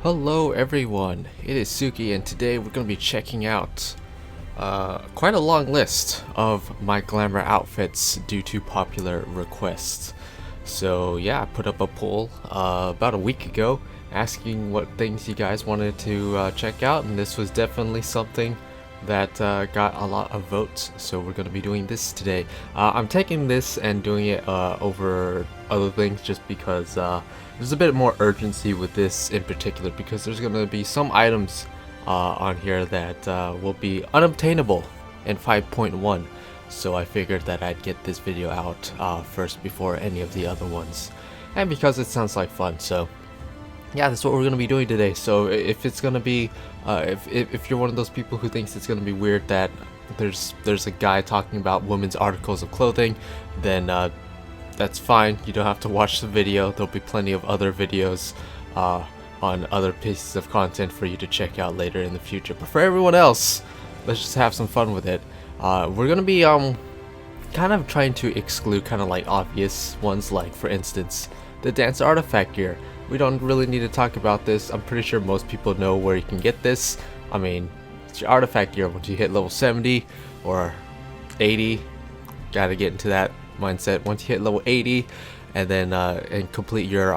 Hello everyone, it is Tsuki and today we're going to be checking out quite a long list of my Glamour outfits due to popular requests. So yeah, I put up a poll about a week ago asking what things you guys wanted to check out, and this was definitely something that got a lot of votes, so we're going to be doing this today. I'm taking this and doing it over other things just because there's a bit more urgency with this in particular, because there's going to be some items on here that will be unobtainable in 5.1, so I figured that I'd get this video out first before any of the other ones, and because it sounds like fun. So yeah, that's what we're going to be doing today. So if it's going to be if you're one of those people who thinks it's going to be weird that there's a guy talking about women's articles of clothing, then that's fine. You don't have to watch the video. There'll be plenty of other videos on other pieces of content for you to check out later in the future. But for everyone else, let's just have some fun with it. We're going to be kind of trying to exclude kind of like obvious ones, like for instance the dance artifact gear. We don't really need to talk about this. I'm pretty sure most people know where you can get this. I mean, it's your artifact gear. Once you hit level 70 or 80, gotta get into that mindset. Once you hit level 80 and then and complete your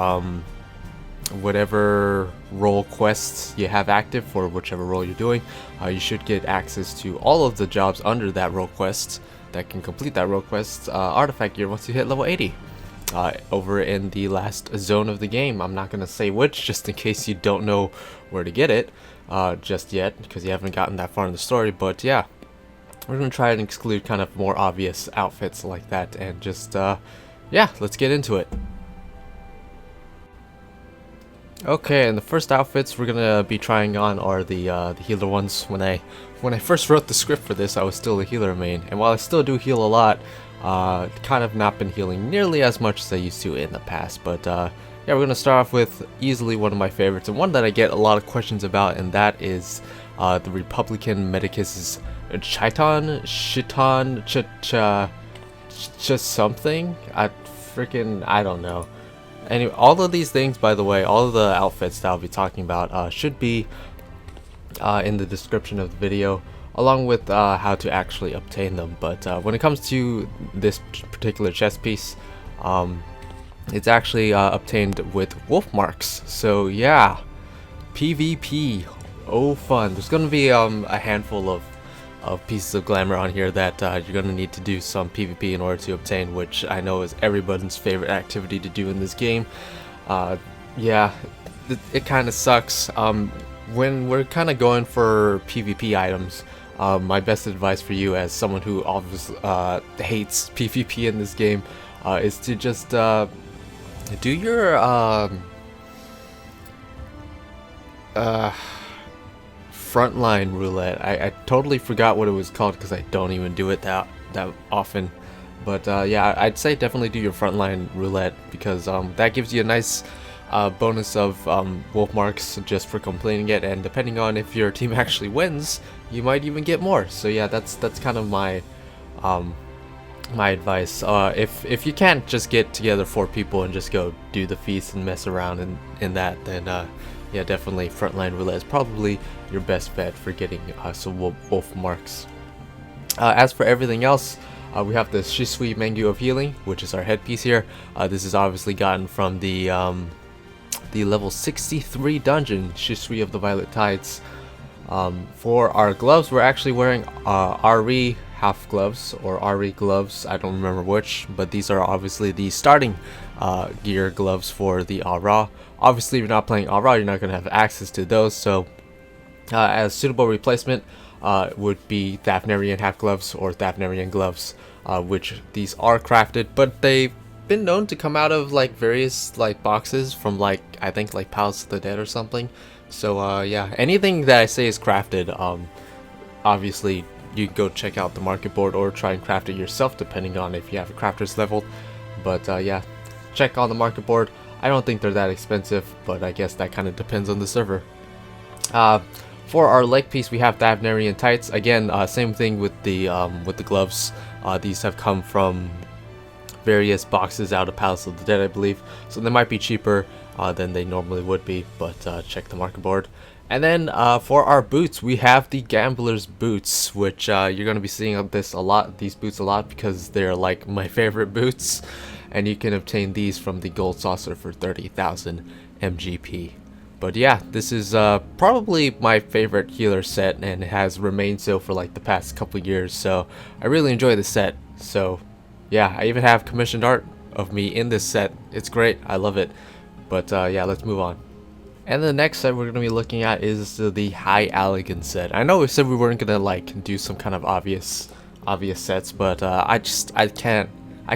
whatever role quests you have active for whichever role you're doing, you should get access to all of the jobs under that role quest that can complete that role quest artifact gear once you hit level 80. Over in the last zone of the game. I'm not going to say which, just in case you don't know where to get it just yet, because you haven't gotten that far in the story. But yeah, we're going to try and exclude kind of more obvious outfits like that, and just yeah, let's get into it. Okay, and the first outfits we're gonna be trying on are the healer ones. When I first wrote the script for this, I was still a healer main, and while I still do heal a lot, kind of not been healing nearly as much as I used to in the past. But yeah, we're gonna start off with easily one of my favorites, and one that I get a lot of questions about, and that is the Republican Medicus's Chiton, just something. I don't know. Anyway, all of these things, by the way, all of the outfits that I'll be talking about should be in the description of the video, along with how to actually obtain them. But when it comes to this particular chest piece, it's actually obtained with wolf marks. So yeah, PvP, oh fun. There's going to be a handful of pieces of glamour on here that you're going to need to do some PvP in order to obtain, which I know is everybody's favorite activity to do in this game. Yeah, it kind of sucks. When we're kind of going for PvP items, my best advice for you as someone who obviously hates PvP in this game is to just do your frontline roulette. I totally forgot what it was called because I don't even do it that often. But yeah, I'd say definitely do your frontline roulette, because that gives you a nice bonus of wolf marks just for completing it, and depending on if your team actually wins, you might even get more. So yeah, that's kind of my my advice. If you can't just get together 4 people and just go do the feast and mess around in that, then yeah, definitely frontline roulette is probably your best bet for getting some wolf marks. As for everything else, we have the Shisui Mengu of Healing, which is our headpiece here. This is obviously gotten from the level 63 dungeon, Shisui of the Violet Tides. For our gloves, we're actually wearing RE half gloves, or RE gloves, I don't remember which, but these are obviously the starting gear gloves for the Ra. Obviously, if you're not playing Ra, you're not going to have access to those, so as suitable replacement would be Thavnarian half gloves or Thavnarian gloves, which these are crafted, but they've been known to come out of like various like boxes from like, I think like Palace of the Dead or something. So yeah, anything that I say is crafted, obviously you can go check out the market board or try and craft it yourself depending on if you have a crafter's level. But yeah, check on the market board. I don't think they're that expensive, but I guess that kind of depends on the server. For our leg piece, we have Thavnarian tights. Again, same thing with the gloves. These have come from various boxes out of Palace of the Dead, I believe, so they might be cheaper. than they normally would be, but check the market board. And then for our boots, we have the Gambler's boots, which you're going to be seeing these boots a lot because they're like my favorite boots, and you can obtain these from the Gold Saucer for 30,000 MGP. But yeah, this is probably my favorite healer set, and it has remained so for like the past couple years, so I really enjoy the set. So yeah, I even have commissioned art of me in this set. It's great, I love it. But yeah, let's move on. And the next set we're going to be looking at is the High Allegan set. I know we said we weren't going to like do some kind of obvious sets, but I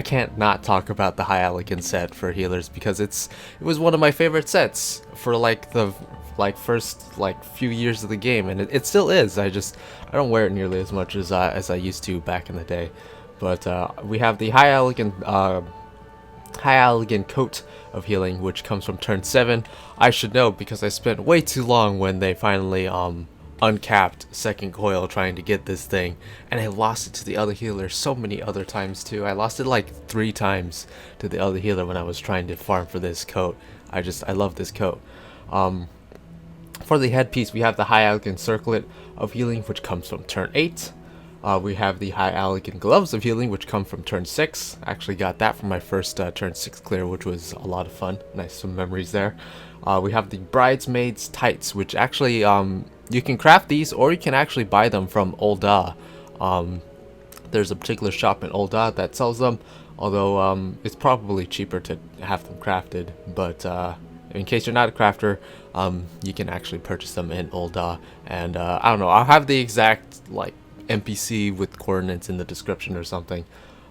can't not talk about the High Allegan set for healers because it was one of my favorite sets for like the first few years of the game, and it still is. I don't wear it nearly as much as I used to back in the day. But we have the High Allegan coat of healing, which comes from turn 7. I should know because I spent way too long when they finally uncapped second coil trying to get this thing, and I lost it to the other healer so many other times too. I lost it like 3 times to the other healer when I was trying to farm for this coat. I love this coat. For the headpiece, we have the High Allegan circlet of healing, which comes from turn 8. We have the High Allegan gloves of healing, which come from turn 6. I actually got that from my first turn 6 clear, which was a lot of fun. Nice, some memories there. We have the Bridesmaid's tights, which actually you can craft these, or you can actually buy them from Ul'dah. There's a particular shop in Ul'dah that sells them, although it's probably cheaper to have them crafted. But in case you're not a crafter, you can actually purchase them in Ul'dah. And I don't know, I'll have the exact NPC with coordinates in the description or something.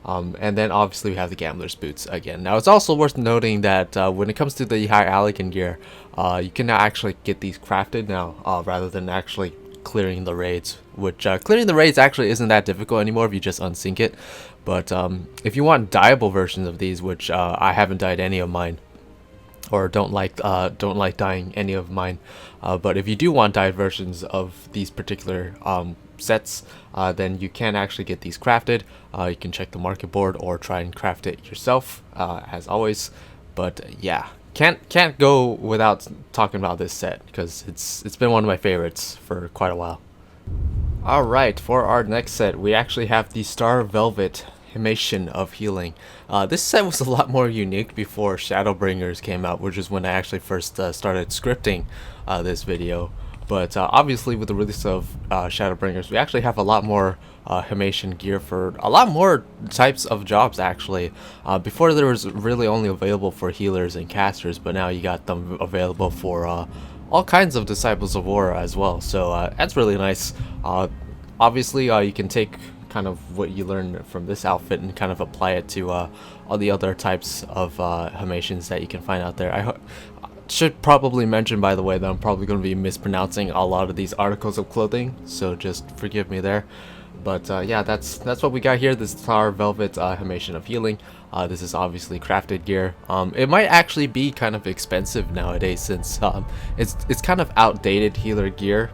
And then obviously we have the Gambler's boots again. Now it's also worth noting that when it comes to the High Allegan gear, you can now actually get these crafted now rather than actually clearing the raids, which clearing the raids actually isn't that difficult anymore if you just unsync it. But if you want dyeable versions of these, which I haven't dyed any of mine, or don't like dyeing any of mine, but if you do want dyed versions of these particular sets, then you can actually get these crafted. You can check the market board or try and craft it yourself, as always. But yeah, can't go without talking about this set because it's been one of my favorites for quite a while. Alright, for our next set, we actually have the Star Velvet Himation of healing. This set was a lot more unique before Shadowbringers came out, which is when I actually first started scripting this video. But obviously with the release of Shadowbringers, we actually have a lot more Himation gear for a lot more types of jobs actually. Before there was really only available for healers and casters, but now you got them available for all kinds of Disciples of Aura as well. So that's really nice. Obviously you can take kind of what you learn from this outfit and kind of apply it to all the other types of Himations that you can find out there. I should probably mention, by the way, that I'm probably going to be mispronouncing a lot of these articles of clothing, so just forgive me there. But yeah, that's what we got here, this Star Velvet Himation of healing. This is obviously crafted gear. It might actually be kind of expensive nowadays since it's kind of outdated healer gear,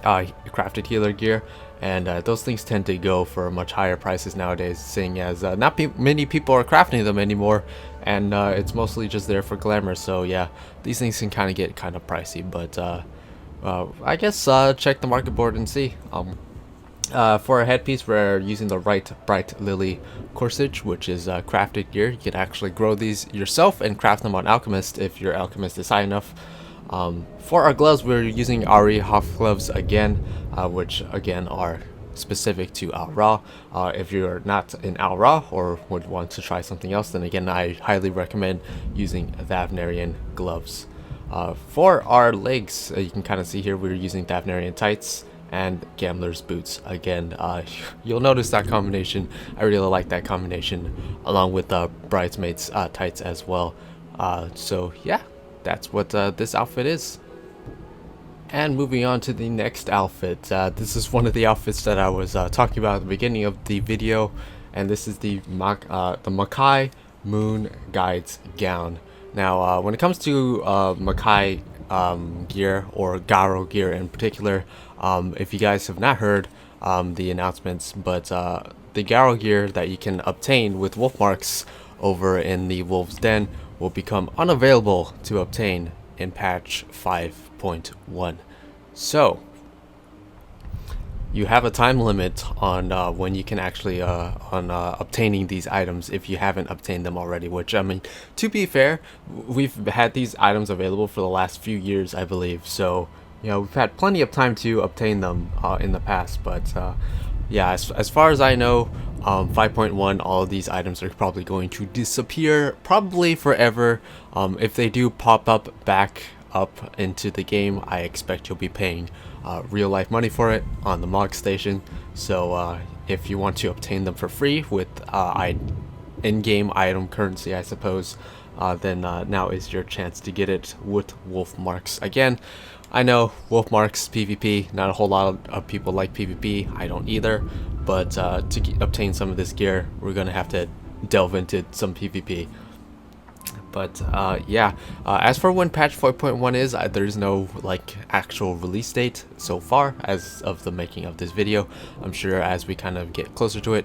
crafted healer gear. And those things tend to go for much higher prices nowadays, seeing as not many people are crafting them anymore, and it's mostly just there for glamour. So yeah, these things can kind of get kind of pricey, but I guess check the market board and see. For a headpiece, we're using the Bright Lily corsage, which is crafted gear. You can actually grow these yourself and craft them on Alchemist if your Alchemist is high enough. For our gloves, we're using Ari Hoff gloves again, which again are specific to Al Ra. If you're not in Al Ra or would want to try something else, then again I highly recommend using Thavnarian gloves. For our legs, you can kind of see here we're using Thavnarian tights and Gambler's boots again. You'll notice that combination. I really like that combination, along with the Bridesmaids tights as well. So yeah, that's what this outfit is. And moving on to the next outfit, this is one of the outfits that I was talking about at the beginning of the video, and this is the Makai Moon Guide's gown. Now when it comes to Makai gear, or Garo gear in particular, if you guys have not heard the announcements, but the Garo gear that you can obtain with wolf marks over in the Wolf's Den will become unavailable to obtain in patch 5.1. So you have a time limit on when you can actually obtaining these items if you haven't obtained them already, which, I mean, to be fair, we've had these items available for the last few years, I believe, so you know, we've had plenty of time to obtain them in the past. But yeah, as far as I know, 5.1, all of these items are probably going to disappear, probably forever. If they do pop up back up into the game, I expect you'll be paying real life money for it on the Mog Station. So if you want to obtain them for free with in-game item currency, I suppose, then now is your chance to get it with wolf marks. Again, I know wolf marks PvP, not a whole lot of people like PvP, I don't either, but to obtain some of this gear, we're gonna have to delve into some PvP. But yeah, as for when patch 4.1 is, there's no like actual release date so far as of the making of this video. I'm sure as we kind of get closer to it,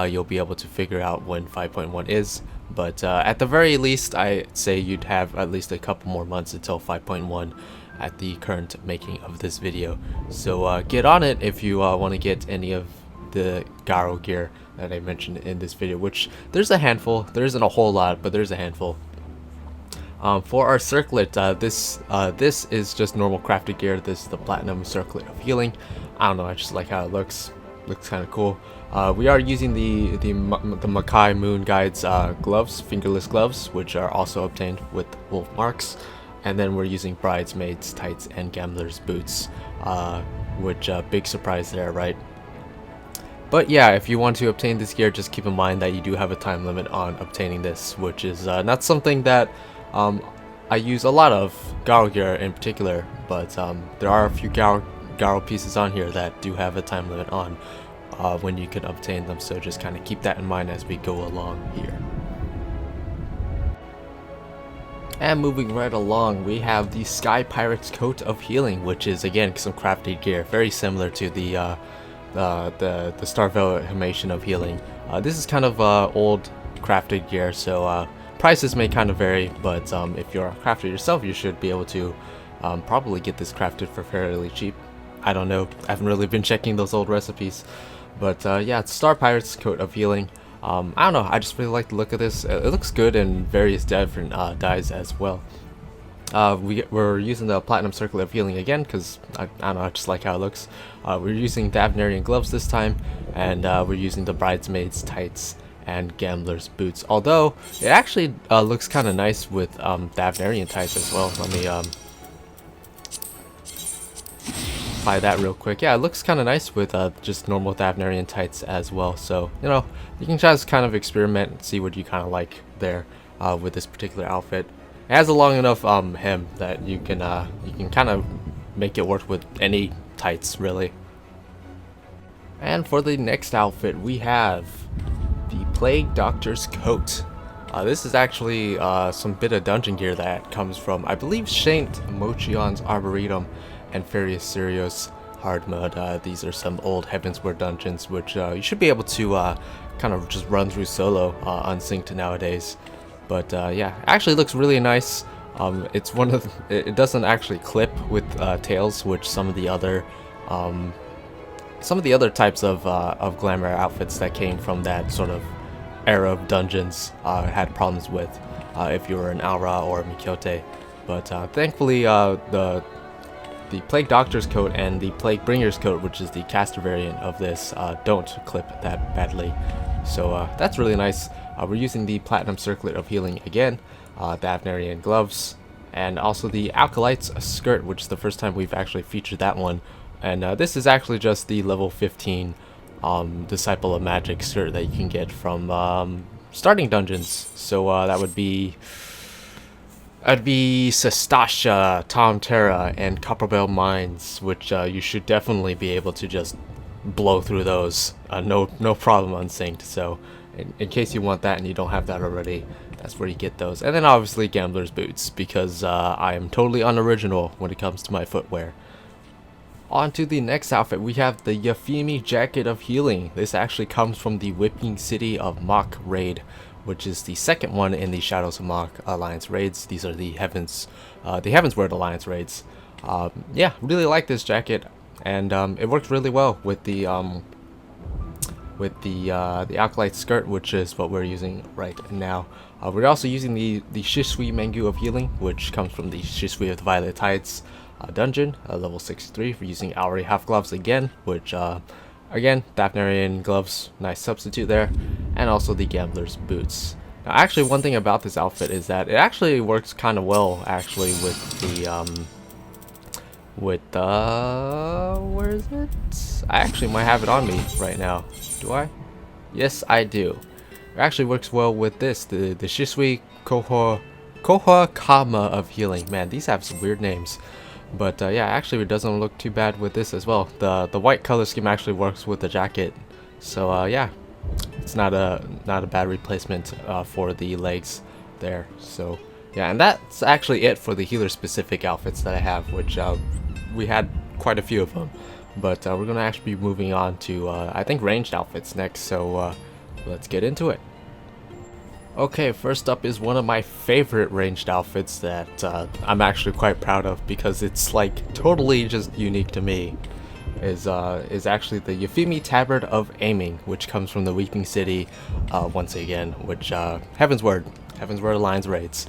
you'll be able to figure out when 5.1 is. But at the very least, I'd say you'd have at least a couple more months until 5.1 at the current making of this video. So get on it if you want to get any of the Garo gear that I mentioned in this video, which there's a handful. There isn't a whole lot, but there's a handful. For our circlet, this is just normal crafted gear. This is the platinum circlet of healing. I don't know, I just like how it looks. Looks kind of cool. We are using the Makai Moon Guide's gloves, fingerless gloves, which are also obtained with wolf marks. And then we're using Bridesmaids tights and Gambler's boots, which big surprise there, right? But yeah, if you want to obtain this gear, just keep in mind that you do have a time limit on obtaining this, which is not something that I use a lot of Garo gear in particular, but there are a few Garo pieces on here that do have a time limit on when you can obtain them, so just kind of keep that in mind as we go along here. And moving right along, we have the Sky Pirate's Coat of Healing, which is again some crafted gear, very similar to the Starveil Himation of Healing. This is kind of old crafted gear, so prices may kind of vary, but if you're a crafter yourself, you should be able to probably get this crafted for fairly cheap. I don't know, I haven't really been checking those old recipes, but yeah, it's Star Pirate's Coat of Healing. I don't know, I just really like the look of this. It looks good in various different dyes as well. We're using the Platinum Circlet of Healing again because I don't know, I just like how it looks. We're using Davnarian gloves this time, and we're using the Bridesmaids tights and Gambler's boots. Although it actually looks kind of nice with Davnarian tights as well. Let me apply that real quick. Yeah, it looks kind of nice with just normal Davnarian tights as well. So you know, you can just kind of experiment and see what you kind of like there with this particular outfit. It has a long enough hem that you can kind of make it work with any tights really. And for the next outfit, we have the Plague Doctor's Coat. This is actually some bit of dungeon gear that comes from, I believe, Saint Mochion's Arboretum and Farius Sirius hard mode. These are some old Heavensward dungeons, which you should be able to kind of just run through solo unsynced nowadays. But yeah, actually looks really nice. It's one of it doesn't actually clip with tails, which some of the other types of glamour outfits that came from that sort of era of dungeons had problems with if you were an Aura or Mikyote. But thankfully the Plague Doctor's Coat and the Plague Bringer's Coat, which is the caster variant of this, don't clip that badly. So that's really nice. We're using the Platinum Circlet of Healing again, the Davnarian gloves, and also the Alkalites skirt, which is the first time we've actually featured that one. And this is actually just the level 15 Disciple of Magic skirt that you can get from starting dungeons. So that would be Sestasha, Tom Terra, and Copperbell Mines, which you should definitely be able to just blow through those, no problem unsynced. So in case you want that and you don't have that already, that's where you get those. And then obviously Gambler's boots, because I am totally unoriginal when it comes to my footwear. On to the next outfit, we have the Yafimi Jacket of Healing. This actually comes from the Whipping City of Mach raid, which is the second one in the Shadows of Mach Alliance raids. These are the Heavensward Alliance raids. Yeah, really like this jacket, and it works really well with the Acolyte skirt, which is what we're using right now. We're also using the Shisui Mengu of Healing, which comes from the Shisui of the Violet Tides dungeon, level 63. We're using Auri half gloves again, which again, Daphnarian gloves, nice substitute there, and also the Gambler's boots. Now, actually, one thing about this outfit is that it actually works kind of well, actually, with the where is it? I actually might have it on me right now. Do I? Yes, I do. It actually works well with this, the Shisui Koha Kama of Healing. Man, these have some weird names. But yeah, actually it doesn't look too bad with this as well. The white color scheme actually works with the jacket. So yeah, it's not a bad replacement for the legs there. So yeah, and that's actually it for the healer specific outfits that I have, which we had quite a few of them. But we're gonna actually be moving on to I think ranged outfits next. So let's get into it. Okay, first up is one of my favorite ranged outfits that I'm actually quite proud of, because it's like totally just unique to me. Is actually the Euphemi Tabard of Aiming, which comes from the Weeping City once again, which Heavensward Alliance raids.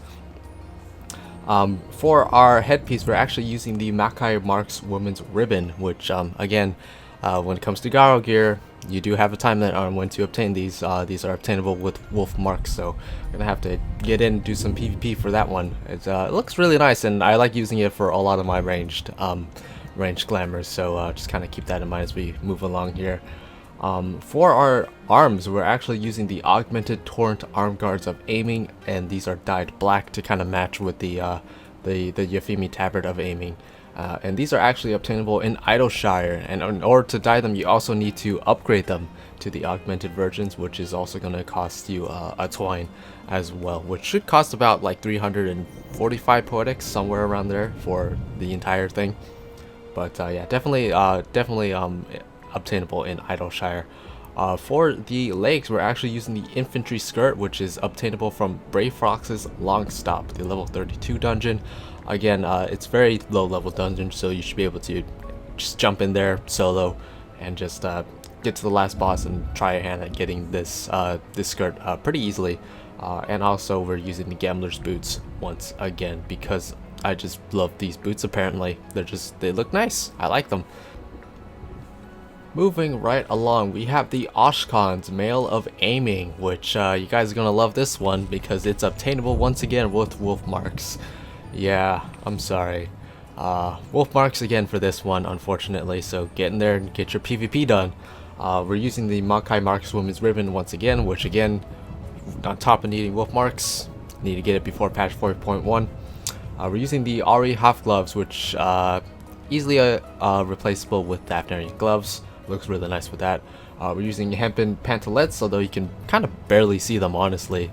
For our headpiece, we're actually using the Makai Marks Woman's Ribbon, which again, when it comes to Garo gear, you do have a time limit on when to obtain these. These are obtainable with wolf marks, so I'm gonna have to get in and do some PvP for that one. It looks really nice, and I like using it for a lot of my ranged glamours, so just kind of keep that in mind as we move along here. For our arms, we're actually using the Augmented Torrent Arm Guards of Aiming, and these are dyed black to kind of match with the Euphemi Tabard of Aiming. And these are actually obtainable in Idleshire, and in order to dye them, you also need to upgrade them to the augmented versions, which is also going to cost you a twine as well, which should cost about like 345 poetics, somewhere around there for the entire thing. But yeah, definitely obtainable in Idleshire. For the legs, we're actually using the infantry skirt, which is obtainable from Brave Fox's Long Stop, the level 32 dungeon. Again, it's very low level dungeon, so you should be able to just jump in there solo and just get to the last boss and try your hand at getting this skirt pretty easily. And also we're using the Gambler's boots once again, because I just love these boots. Apparently they look nice. I like them. Moving right along, we have the Oshkon's Mail of Aiming, which you guys are gonna love this one because it's obtainable once again with wolf marks. Yeah, I'm sorry. Wolf marks again for this one, unfortunately, so get in there and get your PvP done. We're using the Makai Marks Women's Ribbon once again, which again, on top of needing wolf marks, need to get it before patch 4.1. We're using the Auri half gloves, which easily replaceable with Daphnarian gloves. Looks really nice with that. We're using hempen pantalettes, although you can kind of barely see them, honestly.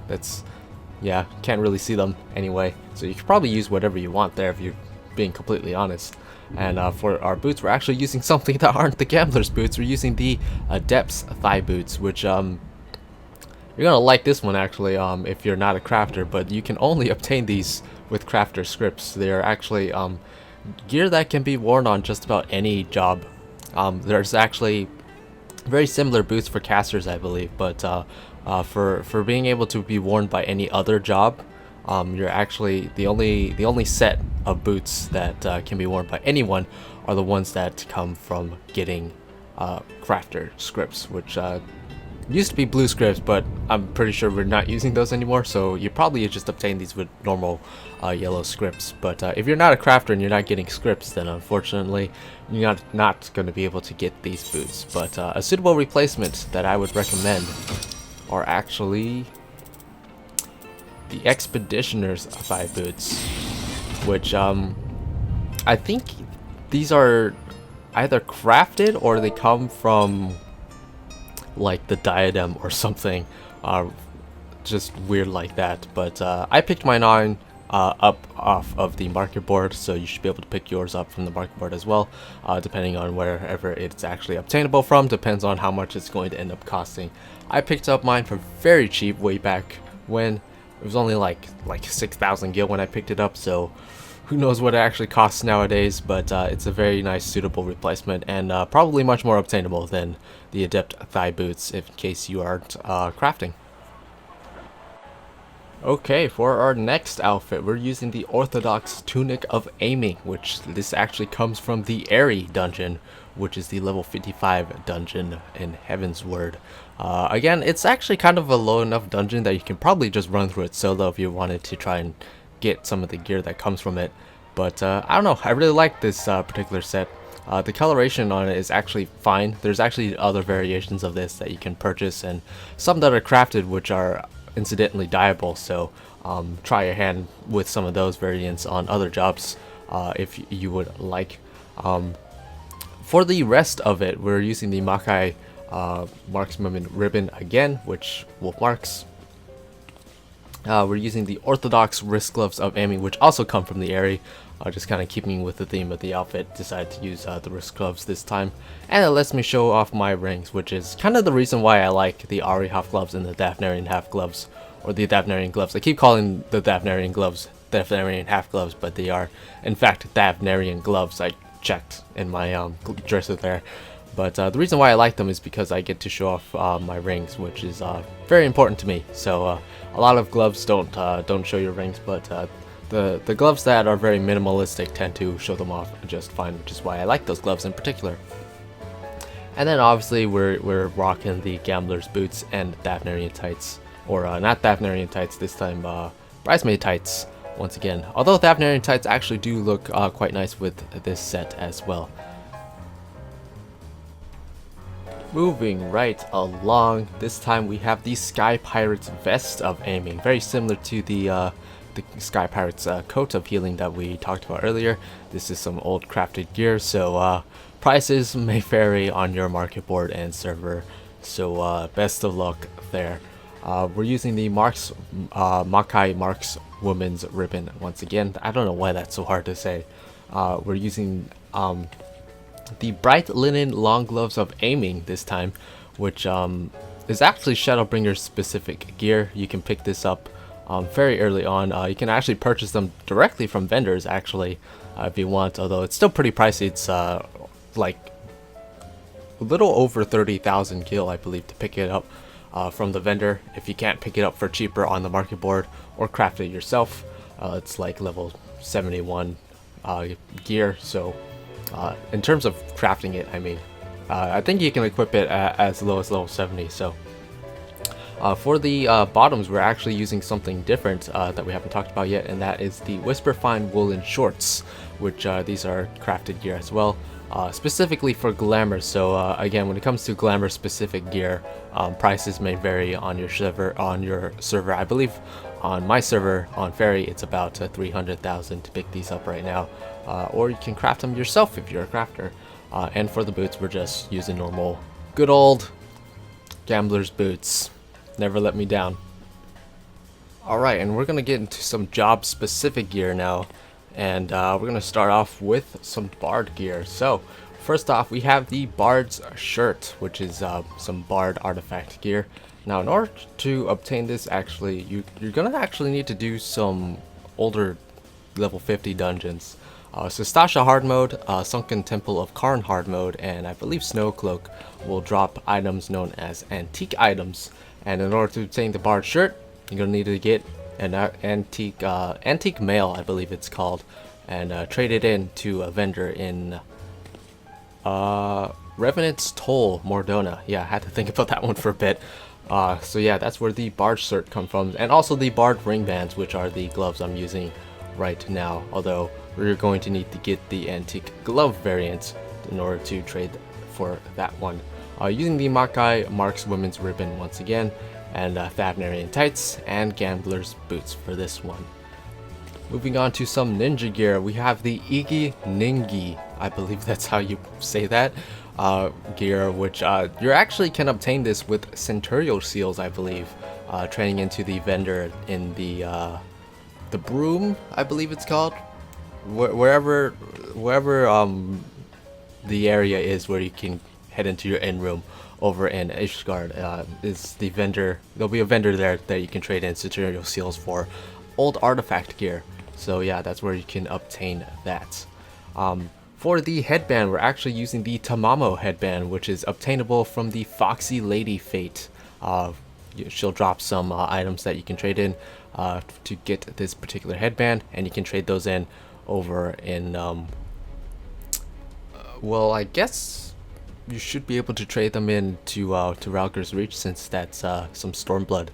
Yeah, can't really see them anyway, so you could probably use whatever you want there if you're being completely honest. And for our boots, we're actually using something that aren't the Gambler's boots. We're using the Adept's Thigh boots, which you're gonna like this one actually if you're not a crafter, but you can only obtain these with crafter scripts. They're actually gear that can be worn on just about any job. There's actually very similar boots for casters, I believe, but for being able to be worn by any other job, you're actually the only set of boots that can be worn by anyone are the ones that come from getting crafter scripts, which used to be blue scripts, but I'm pretty sure we're not using those anymore, so you probably just obtain these with normal yellow scripts. But if you're not a crafter and you're not getting scripts, then unfortunately you're not going to be able to get these boots. But a suitable replacement that I would recommend are actually the Expeditioner's Thigh boots, which I think these are either crafted or they come from like the diadem or something, just weird like that. But I picked mine on up off of the market board, so you should be able to pick yours up from the market board as well, depending on wherever it's actually obtainable from. Depends on how much it's going to end up costing. I picked up mine for very cheap way back when it was only like 6,000 gil when I picked it up, so who knows what it actually costs nowadays, but it's a very nice suitable replacement, and probably much more obtainable than the Adept thigh boots in case you aren't crafting. Okay, for our next outfit, we're using the Orthodox Tunic of Aiming, which this actually comes from the Airy dungeon, which is the level 55 dungeon in Heaven's Word. Again, it's actually kind of a low enough dungeon that you can probably just run through it solo if you wanted to try and get some of the gear that comes from it. But I don't know, I really like this particular set. The coloration on it is actually fine. There's actually other variations of this that you can purchase, and some that are crafted which are incidentally dyeable, so try your hand with some of those variants on other jobs if you would like. For the rest of it, we're using the Makai marksman ribbon again, which wolf marks. We're using the Orthodox wrist gloves of aiming, which also come from the Airy. Just kind of keeping with the theme of the outfit, decided to use the wrist gloves this time. And it lets me show off my rings, which is kind of the reason why I like the Ari half gloves and the Daphnarian half gloves, or the Daphnarian gloves. I keep calling the Daphnarian gloves Daphnarian half gloves, but they are in fact Daphnarian gloves. I checked in my dresser there. But the reason why I like them is because I get to show off my rings, which is very important to me. So a lot of gloves don't show your rings, but the gloves that are very minimalistic tend to show them off just fine, which is why I like those gloves in particular. And then obviously we're rocking the Gambler's boots and Daphnarian tights, or not Daphnarian tights this time, Bridesmaid tights once again. Although Daphnarian tights actually do look quite nice with this set as well. Moving right along, this time we have the Sky Pirate's Vest of Aiming, very similar to the Sky Pirate's coat of healing that we talked about earlier. This is some old crafted gear, so prices may vary on your market board and server, so best of luck there. We're using the Makai Marks Woman's Ribbon once again. I don't know why that's so hard to say. We're using the Bright Linen Long Gloves of Aiming this time, which is actually Shadowbringers specific gear. You can pick this up very early on. You can actually purchase them directly from vendors actually if you want, although it's still pretty pricey. It's like a little over 30,000 gil, I believe, to pick it up from the vendor. If you can't pick it up for cheaper on the market board or craft it yourself, it's like level 71 gear. So in terms of crafting it, I mean, I think you can equip it as low as level 70. So for the bottoms, we're actually using something different that we haven't talked about yet, and that is the Whisperfine woolen shorts, which these are crafted gear as well, specifically for Glamour. So again, when it comes to Glamour specific gear, prices may vary on your server. I believe on my server on Fairy, it's about 300,000 to pick these up right now, or you can craft them yourself if you're a crafter. And for the boots, we're just using normal, good old Gambler's boots. Never let me down. Alright, and we're going to get into some job specific gear now, and we're going to start off with some Bard gear. So first off, we have the Bard's shirt, which is some Bard artifact gear. Now in order to obtain this, actually you're going to actually need to do some older level 50 dungeons. So Stasha hard mode, Sunken Temple of Karn hard mode, and I believe Snowcloak will drop items known as antique items. And in order to obtain the Bard shirt, you're gonna need to get an antique mail, I believe it's called, and trade it in to a vendor in Revenant's Toll, Mordona. Yeah, I had to think about that one for a bit. So yeah, that's where the Bard shirt comes from, and also the Bard ring bands, which are the gloves I'm using right now. Although we're going to need to get the antique glove variant in order to trade for that one. Using the Makai Marks Women's Ribbon once again, and Daphnarian tights and Gambler's boots for this one. Moving on to some ninja gear, we have the Igi Ningi, I believe that's how you say that, gear, which you actually can obtain this with Centurial seals, I believe, trading into the vendor in the Broom, I believe it's called, wherever the area is where you can head into your inn room over in Ishgard. Is the vendor? There'll be a vendor there that you can trade in Satirial seals for old artifact gear. So yeah, that's where you can obtain that. For the headband, we're actually using the Tamamo headband, which is obtainable from the Foxy Lady Fate. She'll drop some items that you can trade in to get this particular headband, and you can trade those in over in well, I guess you should be able to trade them in to Ralger's Reach, since that's some Stormblood.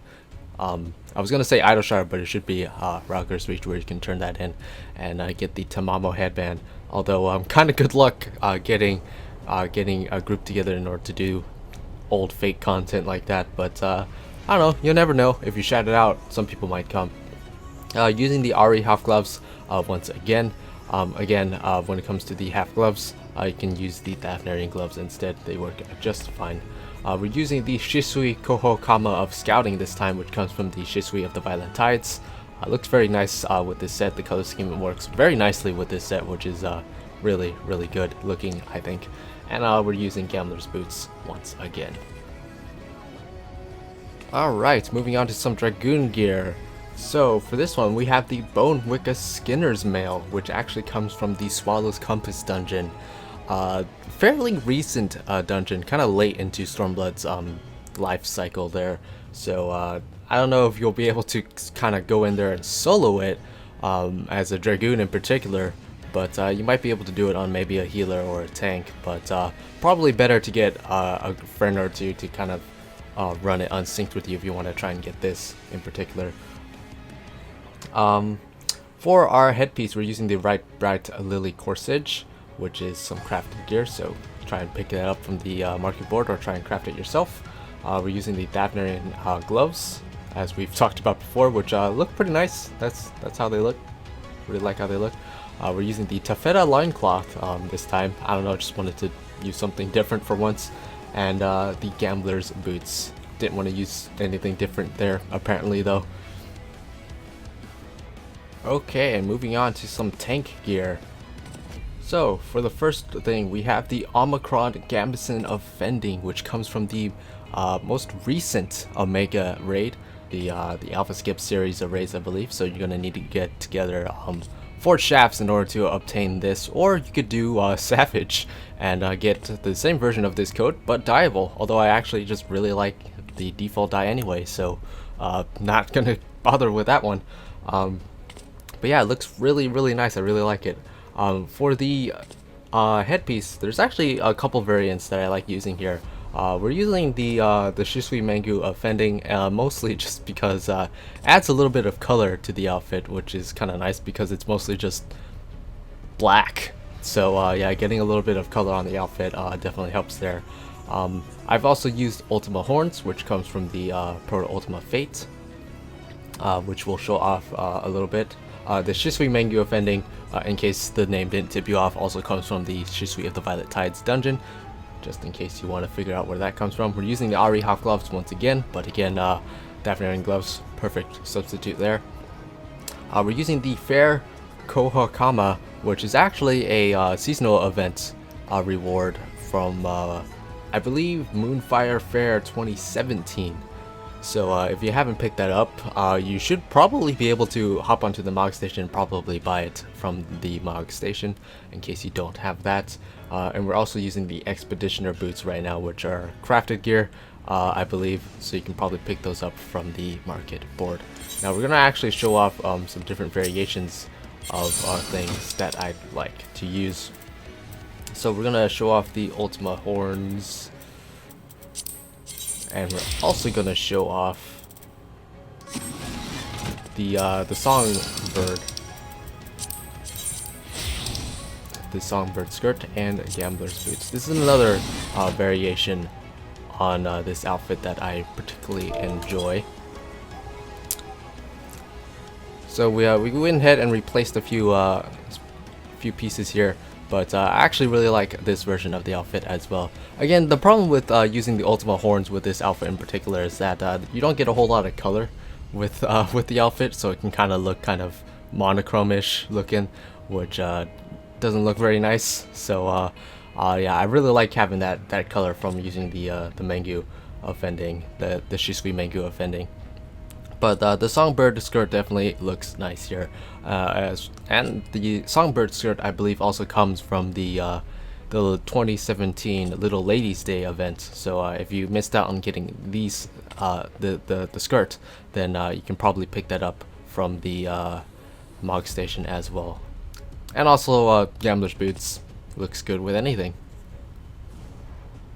I was gonna say Idleshire, but it should be Ralger's Reach, where you can turn that in and get the Tamamo headband. Although kind of good luck getting a group together in order to do old fake content like that. But I don't know, you'll never know. If you shout it out, some people might come. Using the Ari half gloves once again. When it comes to the half gloves, you can use the Thavnarian gloves instead. They work just fine. We're using the Shisui Koho Kama of Scouting this time, which comes from the Shisui of the Violent Tides. Looks very nice with this set. The color scheme works very nicely with this set, which is really, really good looking, I think. And we're using Gambler's Boots once again. Alright, moving on to some Dragoon gear. So for this one, we have the Bone Wicca Skinner's Mail, which actually comes from the Swallow's Compass dungeon. Fairly recent dungeon, kind of late into Stormblood's life cycle there. So I don't know if you'll be able to kind of go in there and solo it as a Dragoon in particular, but you might be able to do it on maybe a healer or a tank. But probably better to get a friend or two to kind of run it unsynced with you if you want to try and get this in particular. For our headpiece, we're using the Bright Lily Corsage, which is some crafted gear, so try and pick it up from the market board or try and craft it yourself. We're using the Thavnarian gloves, as we've talked about before, which look pretty nice. That's how they look. Really like how they look. We're using the Taffeta loincloth this time. I don't know, just wanted to use something different for once. And the Gambler's Boots. Didn't want to use anything different there, apparently, though. Okay, and moving on to some tank gear. So, for the first thing, we have the Omicron Gambeson of Fending, which comes from the most recent Omega raid, the Alpha Skip series of raids, I believe. So you're gonna need to get together 4 shafts in order to obtain this, or you could do Savage and get the same version of this code, but dyeable. Although I actually just really like the default dye anyway, so not gonna bother with that one. But yeah, it looks really, really nice. I really like it. For the headpiece, there's actually a couple variants that I like using here. We're using the Shisui Mangu of Fending, mostly just because it adds a little bit of color to the outfit, which is kind of nice because it's mostly just black. So yeah, getting a little bit of color on the outfit definitely helps there. I've also used Ultima Horns, which comes from the Proto Ultima Fate, which will show off a little bit. The Shisui Mangu of Fending, in case the name didn't tip you off, also comes from the Shisui of the Violet Tides dungeon, just in case you want to figure out where that comes from. We're using the Ari half gloves once again, but again, Thavnarian gloves, perfect substitute there. We're using the Fair Kohokama, which is actually a seasonal event reward from, I believe, Moonfire Fair 2017. So if you haven't picked that up, you should probably be able to hop onto the Mog Station and probably buy it from the Mog Station, in case you don't have that. And we're also using the Expeditioner boots right now, which are crafted gear, I believe, so you can probably pick those up from the market board. Now we're going to actually show off some different variations of things that I'd like to use. So we're going to show off the Ultima Horns, and we're also going to show off the Songbird. The Songbird skirt and Gambler's Boots. This is another variation on this outfit that I particularly enjoy. So we went ahead and replaced a few pieces here, but I actually really like this version of the outfit as well. Again, the problem with using the Ultima Horns with this outfit in particular is that you don't get a whole lot of color with the outfit, so it can kind of look kind of monochrome-ish looking, which doesn't look very nice. So Yeah, I really like having that color from using the Mengu offending, the Shisui Mengu offending. But the songbird skirt definitely looks nice here, and the songbird skirt I believe also comes from the 2017 Little Ladies Day event. So if you missed out on getting these the skirt, then you can probably pick that up from the Mog Station as well. And also Gambler's Boots looks good with anything.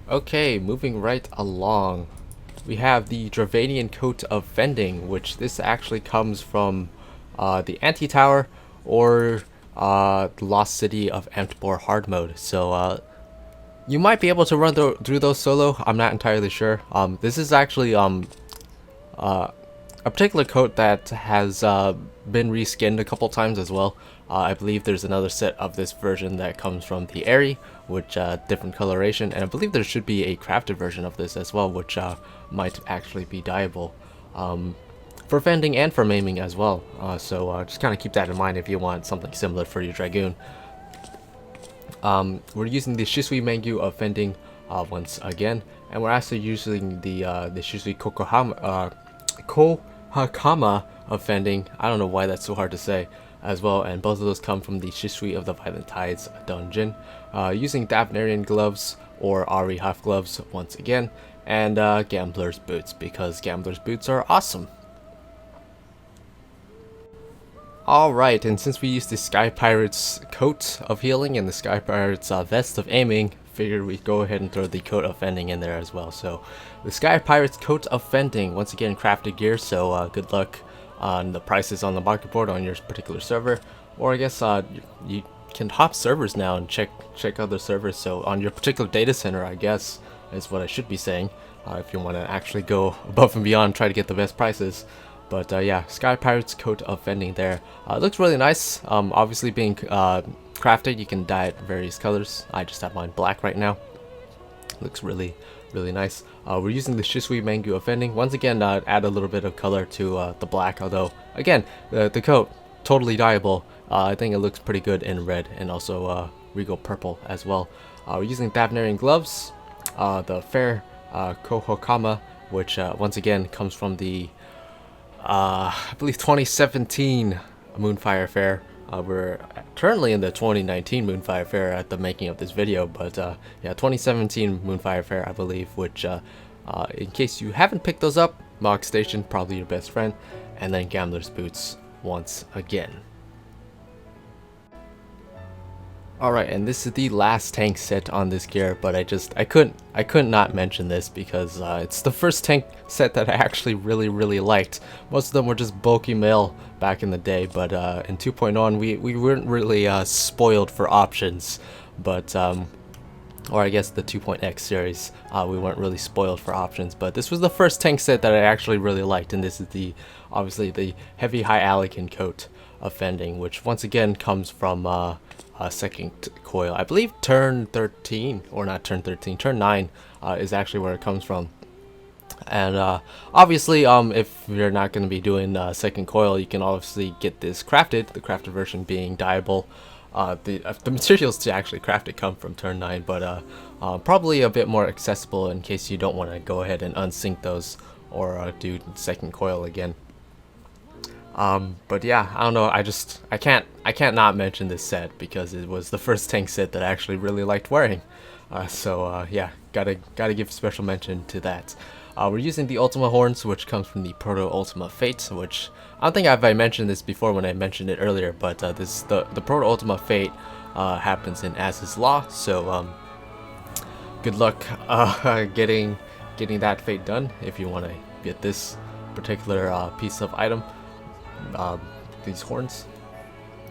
Okay, moving right along. We have the Dravanian Coat of Fending, which this actually comes from the Anti-Tower or the Lost City of Amtbor hard mode. So you might be able to run through those solo. I'm not entirely sure. This is actually a particular coat that has been reskinned a couple times as well. I believe there's another set of this version that comes from the Airy, which different coloration, and I believe there should be a crafted version of this as well, which might actually be dyeable for fending and for maiming as well. So just kind of keep that in mind if you want something similar for your Dragoon. We're using the Shisui Mengu of fending once again, and we're actually using the Shisui Kohakama of fending. I don't know why that's so hard to say as well, and both of those come from the Shisui of the Violent Tides dungeon, using Davnarian gloves or Ari half gloves once again, and Gambler's Boots, because Gambler's Boots are awesome. Alright, and since we used the Sky Pirate's coat of healing and the Sky Pirate's vest of aiming, figured we'd go ahead and throw the coat of fending in there as well. So the Sky Pirate's coat of fending, once again crafted gear, so good luck on the prices on the market board on your particular server, or I guess you can hop servers now and check other servers. So on your particular data center, I guess is what I should be saying, if you want to actually go above and beyond, try to get the best prices. But yeah, Sky Pirate's coat of fending there. It looks really nice. Obviously being crafted, you can dye it various colors. I just have mine black right now. Looks really nice. We're using the Shisui Mengu offending. Once again, add a little bit of color to the black, although again, the coat, totally dyeable. I think it looks pretty good in red and also regal purple as well. We're using Davnarian gloves, the fair Kohokama, which once again comes from the I believe 2017 Moonfire Fair. We're currently in the 2019 Moonfire Fair at the making of this video, but yeah, 2017 Moonfire Fair, I believe, which in case you haven't picked those up, Mog Station, probably your best friend, and then Gambler's Boots once again. Alright, and this is the last tank set on this gear, but I couldn't not mention this because it's the first tank set that I actually really liked. Most of them were just bulky mail back in the day, but in 2.0 we weren't really spoiled for options, but or I guess the 2.x series, we weren't really spoiled for options, but this was the first tank set that I actually really liked, and this is obviously the heavy high Alican coat of fending, which once again comes from second coil. I believe turn 13, or not turn 13, turn 9 is actually where it comes from. And obviously, if you're not going to be doing second coil, you can obviously get this crafted, the crafted version being dyeable. The materials to actually craft it come from turn 9, but probably a bit more accessible in case you don't want to go ahead and unsync those or do second coil again. But yeah, I don't know, I can't not mention this set because it was the first tank set that I actually really liked wearing. So yeah, gotta give special mention to that. We're using the Ultima Horns, which comes from the Proto Ultima Fate, which I don't think I mentioned this before when I mentioned it earlier, but the Proto Ultima Fate happens in Az's Law, so good luck getting that fate done if you want to get this particular piece of item. These horns.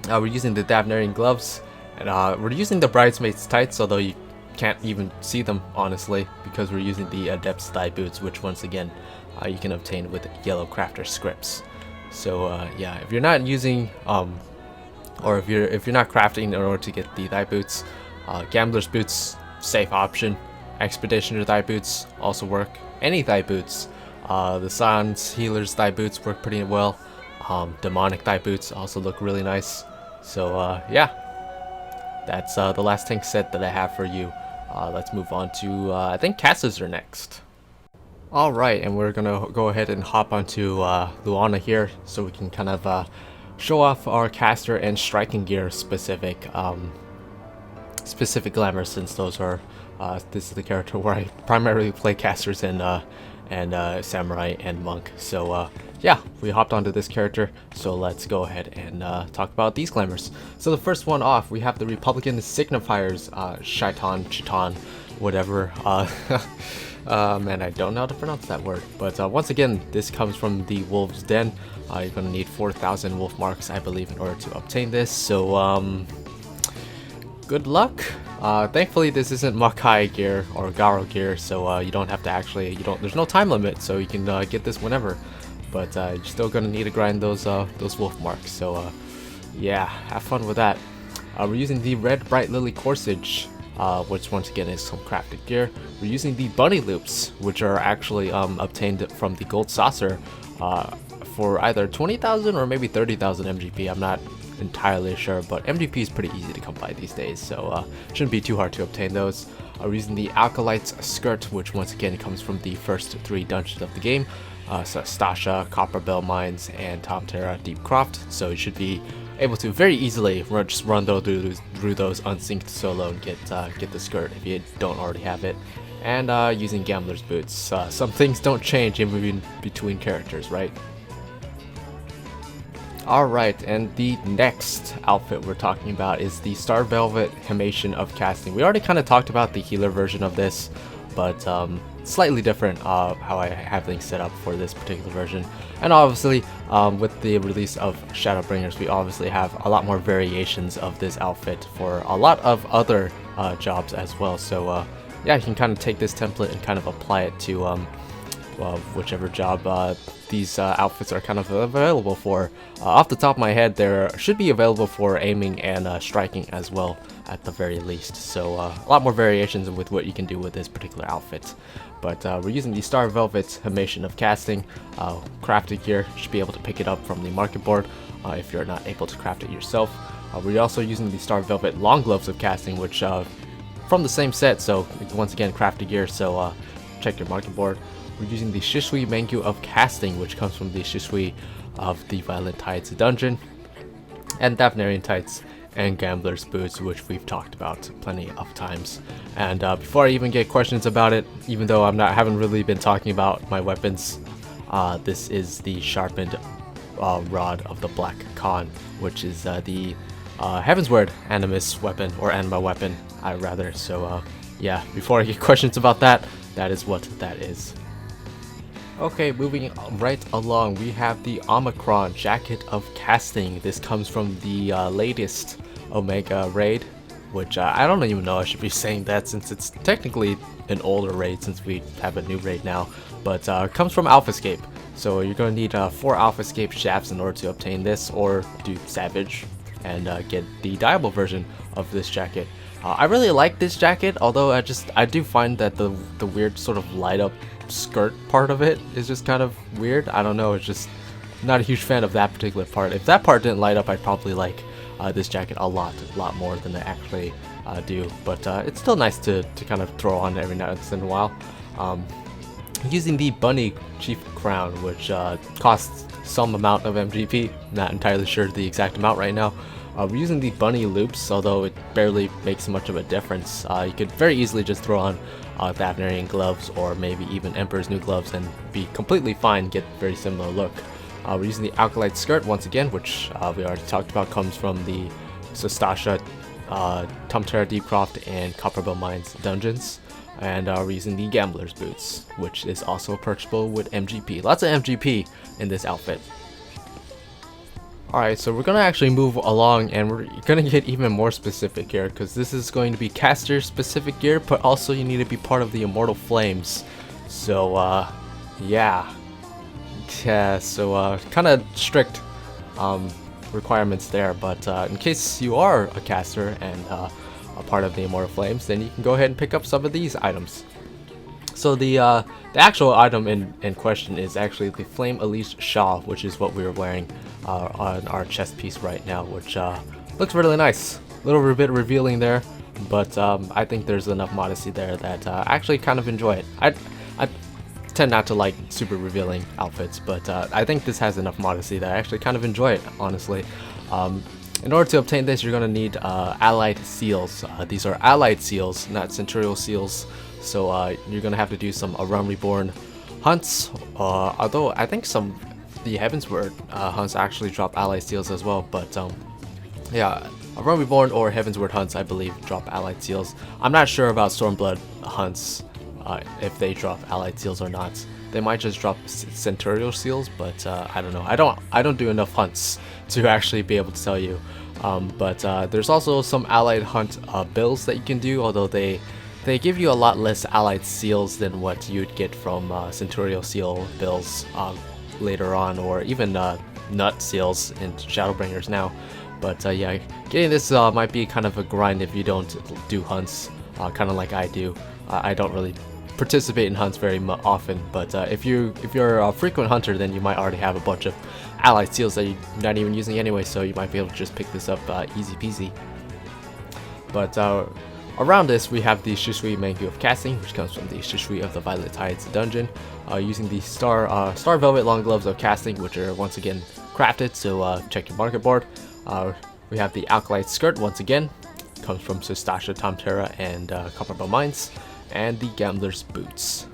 We're using the Davnarian gloves, and we're using the Bridesmaids tights, although you can't even see them honestly because we're using the Adept's thigh boots, which once again you can obtain with yellow crafter scripts. So yeah, if you're not using or if you're not crafting in order to get the thigh boots, Gambler's Boots, safe option. Expeditioner thigh boots also work. Any thigh boots. The Sans Healer's thigh boots work pretty well. Demonic thigh boots also look really nice. So yeah, that's the last tank set that I have for you let's move on to, I think casters are next. Alright, and we're gonna go ahead and hop onto Luana here, so we can kind of show off our caster and striking gear specific glamour, since those are, this is the character where I primarily play casters and samurai and monk. So yeah, we hopped onto this character, so let's go ahead and talk about these glamours. So the first one off, we have the Republican signifiers, Chiton, whatever. Man, I don't know how to pronounce that word. But once again, this comes from the Wolf's Den. You're gonna need 4,000 wolf marks, I believe, in order to obtain this. So good luck. Thankfully, this isn't Makai gear or Garo gear, so you don't have to actually, there's no time limit, so you can get this whenever. But you're still gonna need to grind those wolf marks. So yeah, have fun with that. We're using the Red Bright Lily corsage, which once again is some crafted gear. We're using the bunny loops, which are actually obtained from the gold saucer for either 20,000 or maybe 30,000 MGP. I'm not entirely sure, but MGP is pretty easy to come by these days, so shouldn't be too hard to obtain those. We're using the Alkalite's skirt, which once again comes from the first 3 dungeons of the game, so Stasha, Copperbell Mines, and Tom Terra Deep Croft. So you should be able to very easily just run through those unsynced solo and get the skirt if you don't already have it. And using Gambler's Boots. Some things don't change in between characters, right? Alright, and the next outfit we're talking about is the Star Velvet Himation of Casting. We already kind of talked about the healer version of this, but slightly different how I have things set up for this particular version. And obviously, with the release of Shadowbringers, we obviously have a lot more variations of this outfit for a lot of other jobs as well. So yeah, you can kind of take this template and kind of apply it to whichever job these outfits are kind of available for. Off the top of my head, there should be available for aiming and striking as well, at the very least. So a lot more variations with what you can do with this particular outfit. But we're using the Star Velvet Himation of Casting. Crafted gear, you should be able to pick it up from the market board if you're not able to craft it yourself. We're also using the Star Velvet Long Gloves of Casting, which from the same set, so once again crafted gear, so check your market board. We're using the Shisui Mangyu of Casting, which comes from the Shisui of the Violent Tides dungeon, and Thavnarian Tights and Gambler's Boots, which we've talked about plenty of times. And before I even get questions about it, even though haven't really been talking about my weapons, this is the sharpened rod of the Black Khan, which is the Heavensward Animus weapon, or Anima weapon, rather. So yeah, before I get questions about that, that is what that is. Okay, moving right along, we have the Omicron Jacket of Casting. This comes from the latest Omega raid, which I don't even know I should be saying that, since it's technically an older raid, since we have a new raid now, but comes from Alphascape. So you're going to need 4 Alphascape shafts in order to obtain this, or do Savage and get the dyeable version of this jacket. I really like this jacket, although I do find that the weird sort of light up skirt part of it is just kind of weird. I don't know, it's just not a huge fan of that particular part. If that part didn't light up, I'd probably like this jacket a lot more than I actually do. But it's still nice to kind of throw on every now and in a while. Using the Bunny Chief Crown, which costs some amount of MGP, not entirely sure the exact amount right now. We're using the bunny loops, although it barely makes much of a difference. You could very easily just throw on Thavnarian gloves, or maybe even Emperor's New gloves, and be completely fine, get very similar look. We're using the Alkalite skirt once again, which we already talked about, comes from the Stasha, Tom Terra Deep Croft, and Copperbell Mines dungeons. And we're using the Gambler's Boots, which is also purchasable with MGP. Lots of MGP in this outfit. Alright, so we're going to actually move along, and we're going to get even more specific here, because this is going to be caster specific gear, but also you need to be part of the Immortal Flames. So yeah, so kind of strict requirements there, but in case you are a caster and a part of the Immortal Flames, then you can go ahead and pick up some of these items. So the actual item in question is actually the Flame Elise Shawl, which is what we're wearing on our chest piece right now, which looks really nice. A little bit revealing there. but I think there's enough modesty there that I actually kind of enjoy it. I tend not to like super revealing outfits, but I think this has enough modesty that I actually kind of enjoy it, honestly. In order to obtain this, you're going to need allied seals. These are allied seals, not centurial seals, so you're going to have to do some Realm Reborn hunts, although I think the Heavensward hunts actually drop allied seals as well, but yeah, Realm Reborn or Heavensward hunts, I believe, drop allied seals. I'm not sure about Stormblood hunts, if they drop allied seals or not. They might just drop centurial seals, but I don't know. I don't do enough hunts to actually be able to tell you. But there's also some allied hunt builds that you can do, although they give you a lot less allied seals than what you'd get from centurial seal builds later on, or even nut seals in Shadowbringers now. But yeah, getting this might be kind of a grind if you don't do hunts, kind of like I do. I don't really participate in hunts very often, but if you're a frequent hunter, then you might already have a bunch of allied seals that you're not even using anyway, so you might be able to just pick this up easy peasy. But around this, we have the Shishui Mangu of Casting, which comes from the Shishui of the Violet Tides dungeon, using the Star Velvet Long Gloves of Casting, which are once again crafted, so check your market board. We have the Alkalite Skirt, once again, comes from Sistasha, Tomterra, and Copperbell Mines, and the Gambler's Boots.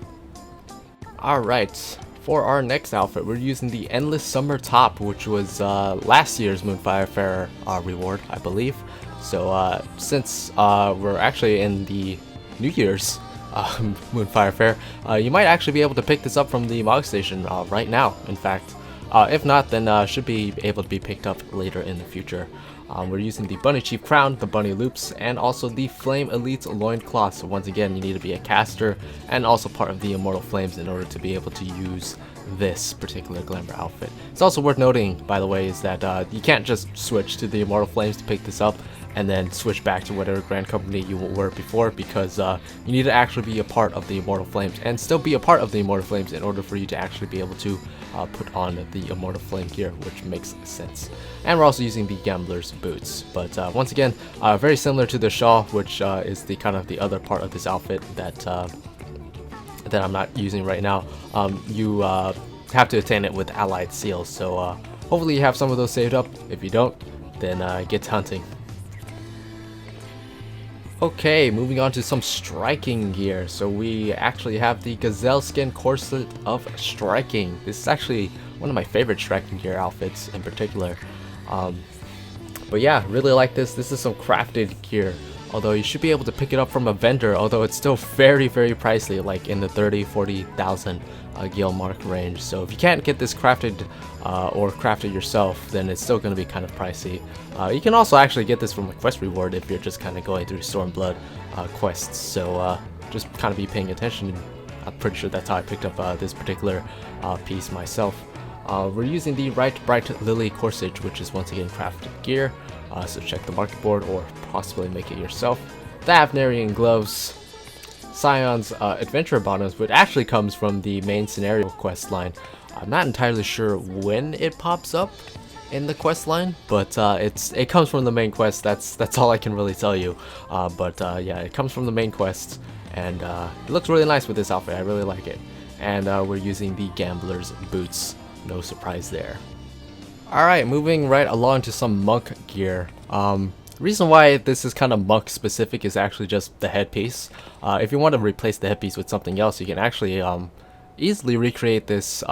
Alright, for our next outfit, we're using the Endless Summer Top, which was last year's Moonfire Fair reward, I believe. So since we're actually in the New Year's Moonfire Fair, you might actually be able to pick this up from the Mog Station right now, in fact. If not, then should be able to be picked up later in the future. We're using the Bunny Chief Crown, the Bunny Loops, and also the Flame Elite Loincloth. So once again, you need to be a caster and also part of the Immortal Flames in order to be able to use this particular Glamour outfit. It's also worth noting, by the way, is that you can't just switch to the Immortal Flames to pick this up and then switch back to whatever Grand Company you were before, because you need to actually be a part of the Immortal Flames and still be a part of the Immortal Flames in order for you to actually be able to put on the Immortal Flame gear, which makes sense. And we're also using the Gambler's Boots, but once again, very similar to the shawl, which is the kind of the other part of this outfit that I'm not using right now. You have to attain it with allied seals, so hopefully you have some of those saved up. If you don't, then get to hunting. Okay, moving on to some striking gear. So we actually have the Gazelle Skin Corset of Striking. This is actually one of my favorite striking gear outfits in particular. But yeah, really like this. This is some crafted gear, although you should be able to pick it up from a vendor, although it's still very pricey, like in the 30,000-40,000 gil mark range. So if you can't get this crafted or craft it yourself, then it's still going to be kind of pricey. You can also actually get this from a quest reward if you're just kind of going through Stormblood quests, so just kind of be paying attention. I'm pretty sure that's how I picked up this particular piece myself. We're using the Bright Lily Corsage, which is once again crafted gear, so check the market board or possibly make it yourself. The Avnarian Gloves, Scion's Adventure Bottoms, which actually comes from the main scenario quest line. I'm not entirely sure when it pops up in the quest line, but it comes from the main quest. That's all I can really tell you. But yeah, it comes from the main quest, and it looks really nice with this outfit. I really like it. And we're using the Gambler's Boots. No surprise there. Alright, moving right along to some monk gear. Reason why this is kind of monk specific is actually just the headpiece. If you want to replace the headpiece with something else, you can actually easily recreate this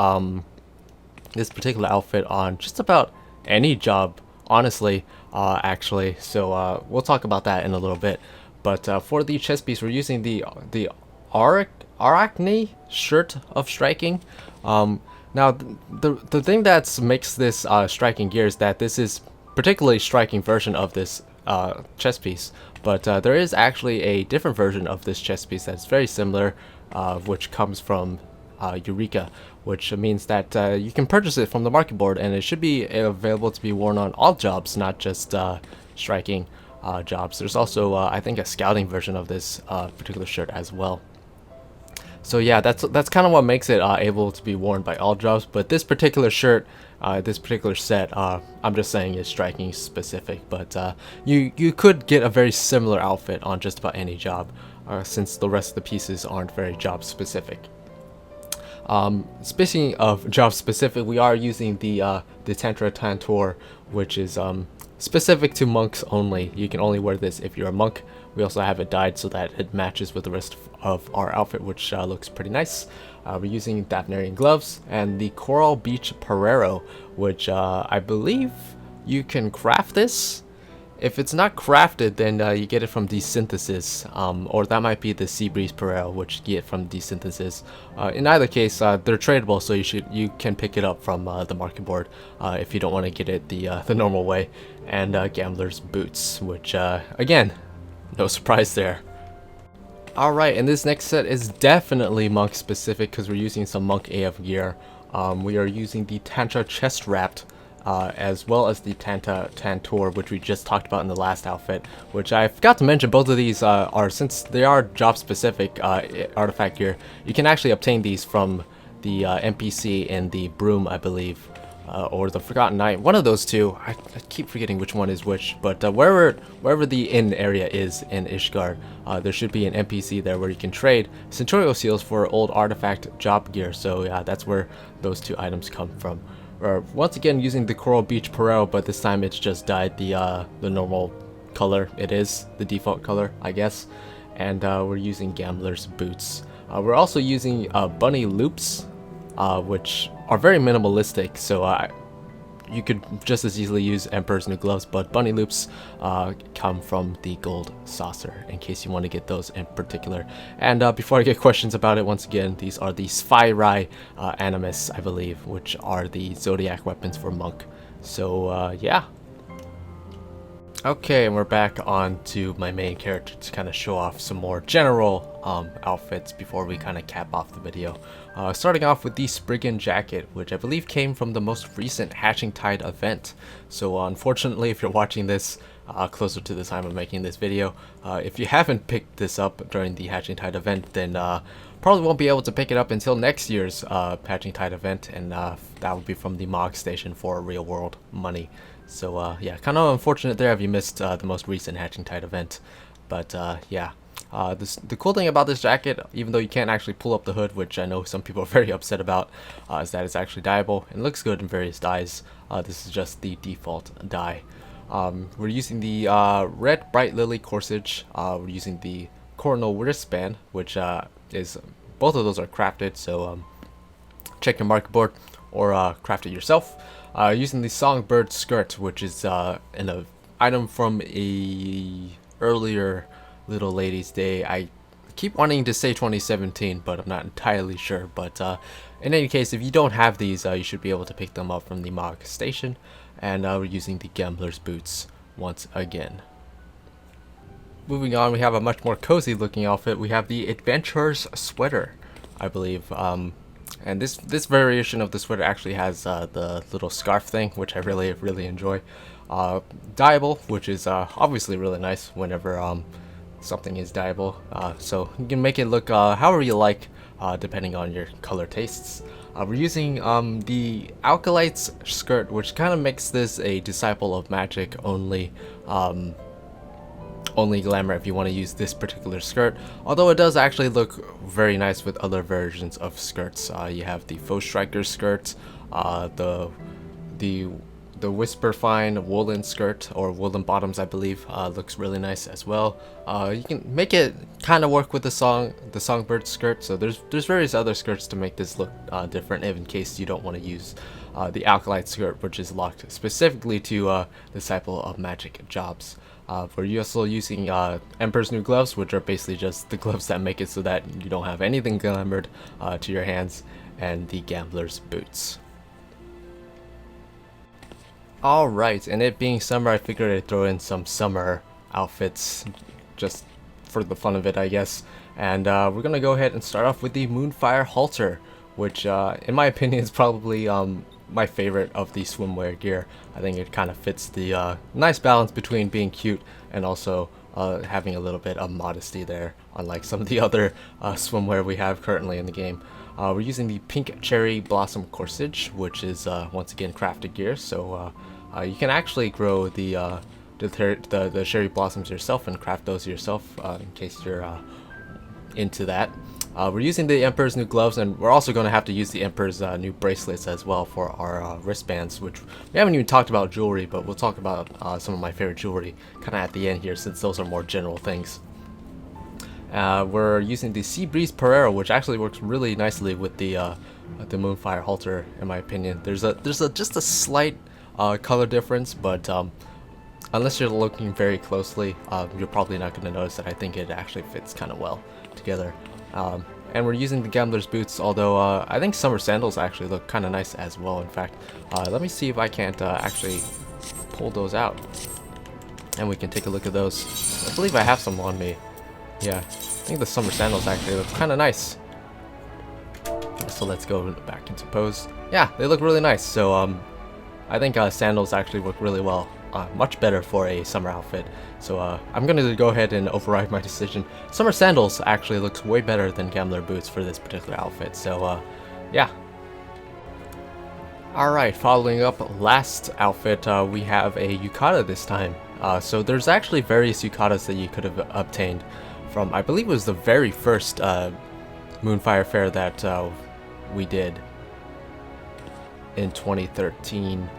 this particular outfit on just about any job, honestly, actually. So we'll talk about that in a little bit. But for the chest piece, we're using the Arachne Shirt of Striking. Now, the thing that makes this striking gear is that this is particularly striking version of this chest piece, but there is actually a different version of this chest piece that's very similar, which comes from Eureka, which means that you can purchase it from the market board, and it should be available to be worn on all jobs, not just striking jobs. There's also, I think, a scouting version of this particular shirt as well. So yeah, that's kind of what makes it able to be worn by all jobs. But this particular shirt, this particular set, I'm just saying is striking specific. But you could get a very similar outfit on just about any job, since the rest of the pieces aren't very job specific. Speaking of job specific, we are using the Tantra Tantor, which is specific to monks only. You can only wear this if you're a monk. We also have it dyed so that it matches with the rest of our outfit, which looks pretty nice. We're using Daphne gloves and the Coral Beach Parero, which I believe you can craft this. If it's not crafted, then you get it from Desynthesis, or that might be the Sea Breeze Parero, which you get from Desynthesis. In either case, they're tradable, so you can pick it up from the market board if you don't want to get it the normal way. And Gambler's Boots, which again, no surprise there. Alright, and this next set is definitely monk specific because we're using some monk AF gear. We are using the Tantra chest wrapped, as well as the Tantor, which we just talked about in the last outfit, which I forgot to mention. Both of these are, since they are job specific artifact gear, you can actually obtain these from the NPC in the Broom, I believe, or the Forgotten Knight, one of those two. I keep forgetting which one is which, but wherever the inn area is in Ishgard, there should be an NPC there where you can trade Centurial Seals for old artifact job gear. So yeah, that's where those two items come from. Once again using the Coral Beach Parero, but this time it's just dyed the normal color. It is the default color, I guess. And we're using Gambler's Boots. We're also using bunny loops, which are very minimalistic, so you could just as easily use Emperor's New Gloves, but bunny loops come from the gold saucer, in case you want to get those in particular. And before I get questions about it, once again, these are the Sphyrai Animus, I believe, which are the zodiac weapons for monk. So yeah. Okay, and we're back on to my main character to kind of show off some more general outfits before we kind of cap off the video. Starting off with the Spriggan jacket, which I believe came from the most recent Hatching Tide event. So unfortunately, if you're watching this closer to the time of making this video, if you haven't picked this up during the Hatching Tide event, then probably won't be able to pick it up until next year's Hatching Tide event, and that will be from the MOG station for real world money. So yeah, kind of unfortunate there if you missed the most recent Hatching Tide event. But yeah, the cool thing about this jacket, even though you can't actually pull up the hood, which I know some people are very upset about, is that it's actually dyeable and looks good in various dyes. This is just the default dye. We're using the red Bright Lily corsage. We're using the coronal wristband, which is, both of those are crafted, so check your market board or craft it yourself. Using the Songbird skirt, which is an item from a earlier Little Ladies Day. I keep wanting to say 2017, but I'm not entirely sure. But in any case, if you don't have these, you should be able to pick them up from the MOG station. And we're using the Gambler's Boots once again. Moving on, we have a much more cozy looking outfit. We have the Adventurer's sweater, I believe. And this variation of the sweater actually has the little scarf thing, which I really enjoy. Dyeable, which is obviously really nice whenever something is dyeable. So you can make it look however you like, depending on your color tastes. We're using the Alkalites skirt, which kind of makes this a Disciple of Magic only glamour if you want to use this particular skirt, although it does actually look very nice with other versions of skirts. You have the Foe Striker skirt, the Whisperfine woolen skirt, or woolen bottoms, I believe, looks really nice as well. You can make it kind of work with the Songbird skirt, so there's various other skirts to make this look different, in case you don't want to use the Alkalite skirt, which is locked specifically to Disciple of Magic jobs. We're also using Emperor's New Gloves, which are basically just the gloves that make it so that you don't have anything glamored to your hands, and the Gambler's Boots. Alright, and it being summer, I figured I'd throw in some summer outfits just for the fun of it, I guess. And we're gonna go ahead and start off with the Moonfire Halter, which in my opinion is probably my favorite of the swimwear gear. I think it kind of fits the nice balance between being cute and also having a little bit of modesty there, unlike some of the other swimwear we have currently in the game. We're using the Pink Cherry Blossom Corsage, which is once again crafted gear, so you can actually grow the cherry blossoms yourself and craft those yourself in case you're into that. We're using the Emperor's new gloves, and we're also going to have to use the Emperor's new bracelets as well for our wristbands, which we haven't even talked about jewelry, but we'll talk about some of my favorite jewelry kind of at the end here, since those are more general things. We're using the Sea Breeze Pereira, which actually works really nicely with the Moonfire halter, in my opinion. There's just a slight color difference, but unless you're looking very closely, you're probably not going to notice that. I think it actually fits kind of well together. And we're using the Gambler's Boots, although I think Summer Sandals actually look kind of nice as well. In fact, let me see if I can't actually pull those out, and we can take a look at those. I believe I have some on me. Yeah, I think the Summer Sandals actually look kind of nice. So let's go back into pose. Yeah, they look really nice. So I think sandals actually work really well. Much better for a summer outfit. So I'm going to go ahead and override my decision. Summer Sandals actually looks way better than Gambler Boots for this particular outfit. So yeah. Alright, following up last outfit, we have a yukata this time. So there's actually various yukatas that you could have obtained from, I believe it was the very first Moonfire Fair that we did in 2013,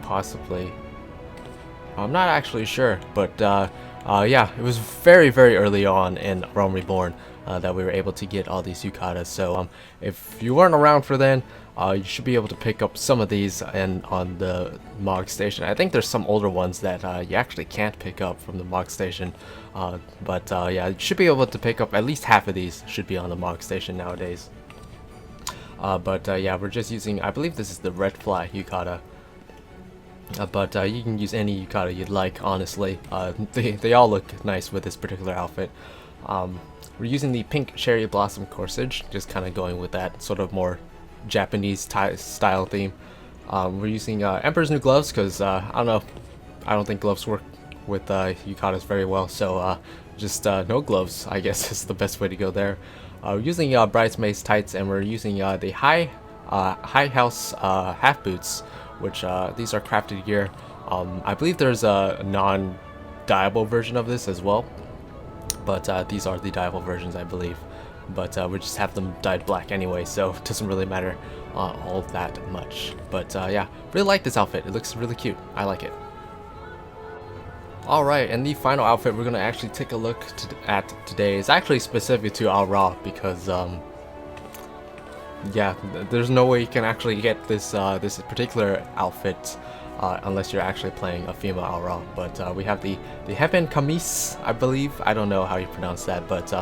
possibly. I'm not actually sure, but yeah, it was very early on in Realm Reborn that we were able to get all these yukatas. So if you weren't around for then, you should be able to pick up some of these and on the Mog Station. I think there's some older ones that you actually can't pick up from the Mog Station, but yeah, you should be able to pick up at least half of these. Should be on the Mog Station nowadays. But yeah, we're just using, I believe this is the Red Fly yukata. But you can use any yukata you'd like, honestly. They all look nice with this particular outfit. We're using the Pink Cherry Blossom Corsage, just kind of going with that sort of more Japanese style theme. We're using Emperor's new gloves because, I don't know, I don't think gloves work with yukatas very well, so just no gloves, I guess, is the best way to go there. We're using Bridesmaid's tights, and we're using the High House half boots, which these are crafted gear. I believe there's a non-dyeable version of this as well, but these are the dyeable versions, I believe. But we just have them dyed black anyway, so it doesn't really matter all that much. But yeah, really like this outfit. It looks really cute. I like it. Alright, and the final outfit we're going to actually take a look at today is actually specific to Al Ra, because yeah, there's no way you can actually get this this particular outfit unless you're actually playing a female Al Ra. But we have the Hepen Kamis, I believe. I don't know how you pronounce that, but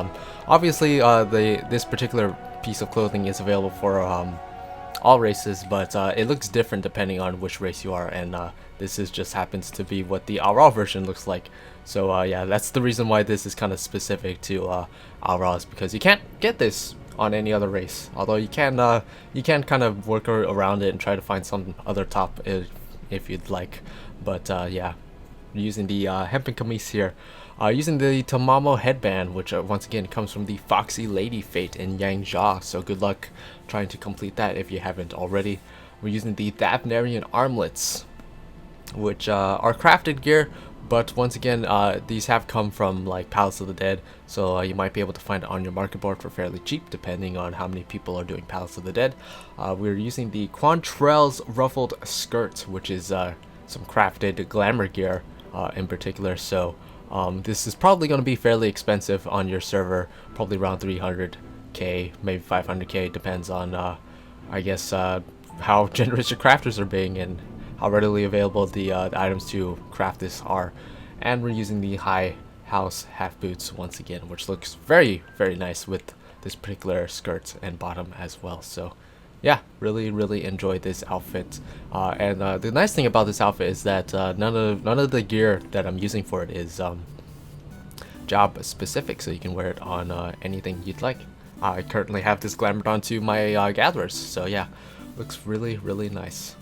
obviously this particular piece of clothing is available for all races, but it looks different depending on which race you are, and this just happens to be what the Al Ra version looks like. So yeah, that's the reason why this is kind of specific to Al Ra's, because you can't get this on any other race. Although you can kind of work around it and try to find some other top if you'd like. But yeah, using the Hempen Kamis here. Using the Tamamo headband, which once again comes from the Foxy Lady Fate in Yangjia, so good luck trying to complete that if you haven't already. We're using the Thavnarian armlets, which are crafted gear, but once again, these have come from like Palace of the Dead, so you might be able to find it on your market board for fairly cheap, depending on how many people are doing Palace of the Dead. We're using the Quantrell's Ruffled Skirt, which is some crafted glamour gear in particular, so this is probably going to be fairly expensive on your server, probably around 300k, maybe 500k, depends on, I guess, how generous your crafters are being and how readily available the items to craft this are. And we're using the High House half boots once again, which looks very nice with this particular skirt and bottom as well. So yeah, really enjoyed this outfit, and the nice thing about this outfit is that none of the gear that I'm using for it is job specific, so you can wear it on anything you'd like. I currently have this glamored onto my gatherers, so yeah, looks really nice.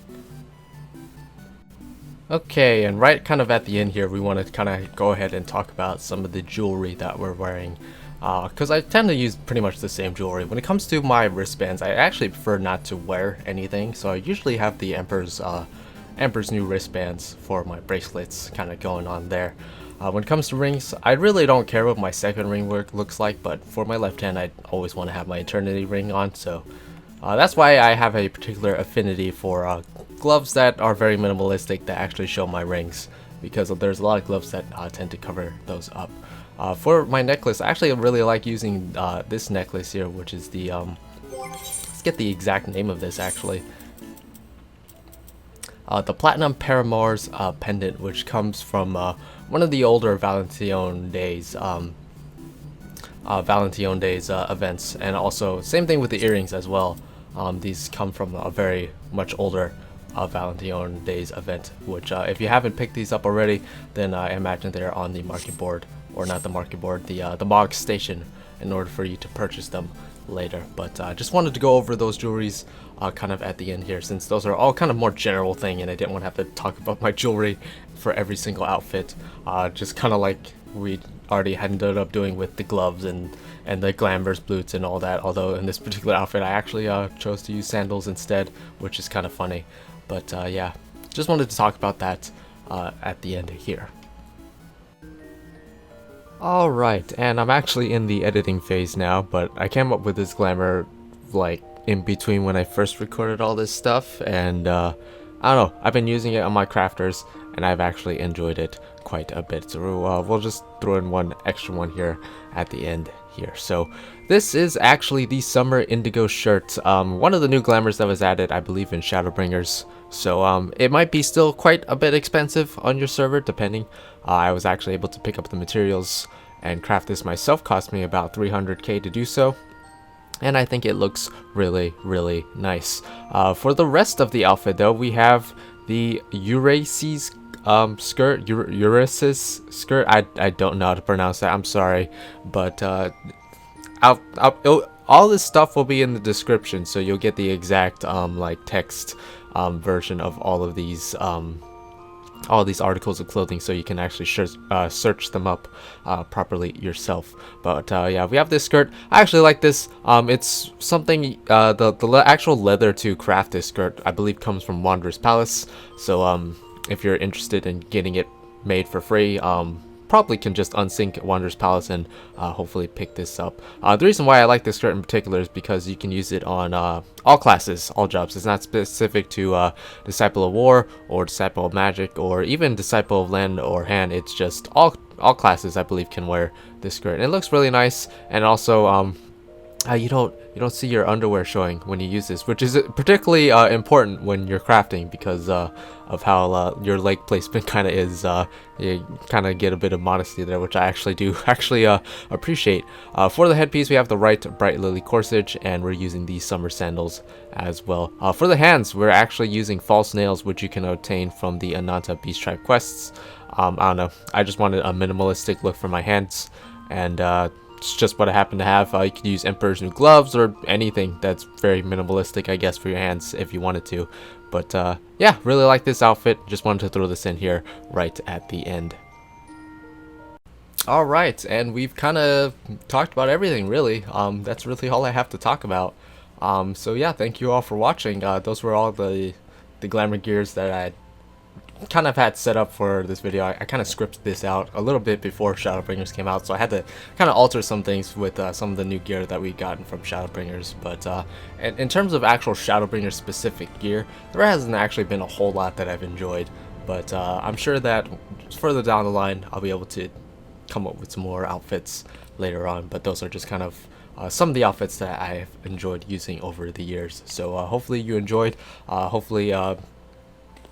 Okay, and right kind of at the end here, we want to kind of go ahead and talk about some of the jewelry that we're wearing. Because I tend to use pretty much the same jewelry. When it comes to my wristbands, I actually prefer not to wear anything. So I usually have the Emperor's new wristbands for my bracelets kind of going on there. When it comes to rings, I really don't care what my second ring looks like, but for my left hand, I always want to have my Eternity ring on. So that's why I have a particular affinity for gloves that are very minimalistic that actually show my rings, because there's a lot of gloves that tend to cover those up. For my necklace, I actually really like using this necklace here, which is the let's get the exact name of this actually. The Platinum Paramour's pendant, which comes from one of the older Valentine Days events, and also same thing with the earrings as well. These come from a very much older Valentine Days event, which if you haven't picked these up already, then I imagine they're on the market board, or not the market board, the MOG station, in order for you to purchase them later. But I just wanted to go over those jewelries kind of at the end here, since those are all kind of more general thing, and I didn't want to have to talk about my jewelry for every single outfit, just kind of like we already ended up doing with the gloves and the Glamour's boots and all that. Although in this particular outfit I actually chose to use sandals instead, which is kind of funny. But yeah, just wanted to talk about that at the end here. Alright, and I'm actually in the editing phase now, but I came up with this Glamour like in between when I first recorded all this stuff, and I don't know, I've been using it on my crafters and I've actually enjoyed it quite a bit. So we'll just throw in one extra one here at the end here. So this is actually the Summer Indigo shirt, one of the new Glamours that was added, I believe, in Shadowbringers. So it might be still quite a bit expensive on your server, depending. I was actually able to pick up the materials and craft this myself. Cost me about 300k to do so, and I think it looks really, really nice. For the rest of the outfit though, we have the Ulysses skirt, Ulysses skirt. I don't know how to pronounce that, I'm sorry, but all this stuff will be in the description, so you'll get the exact like text version of all these articles of clothing, so you can actually search them up properly yourself. But yeah, we have this skirt. I actually like this. It's something, the actual leather to craft this skirt, I believe, comes from Wanderer's Palace. So if you're interested in getting it made for free, probably can just unsync Wanderer's Palace and hopefully pick this up. The reason why I like this skirt in particular is because you can use it on all classes, all jobs. It's not specific to Disciple of War or Disciple of Magic or even Disciple of Land or Hand. It's just all classes, I believe, can wear this skirt, and it looks really nice. And also you don't see your underwear showing when you use this, which is particularly important when you're crafting, because of how your leg placement kind of is. You kind of get a bit of modesty there, which I actually do appreciate. For the headpiece, we have the Bright Lily corsage, and we're using these summer sandals as well. For the hands, we're actually using false nails, which you can obtain from the Ananta Beast Tribe quests. I don't know, I just wanted a minimalistic look for my hands, and it's just what I happen to have. You could use Emperor's new gloves or anything that's very minimalistic, I guess, for your hands if you wanted to. But yeah, really like this outfit. Just wanted to throw this in here right at the end. Alright, and we've kind of talked about everything, really. That's really all I have to talk about. So yeah, thank you all for watching. Those were all the Glamour gears that I kind of had set up for this video. I kind of scripted this out a little bit before Shadowbringers came out, so I had to kind of alter some things with some of the new gear that we gotten from Shadowbringers. But in terms of actual Shadowbringers specific gear, there hasn't actually been a whole lot that I've enjoyed, but I'm sure that further down the line I'll be able to come up with some more outfits later on. But those are just kind of some of the outfits that I've enjoyed using over the years. So hopefully you enjoyed. Hopefully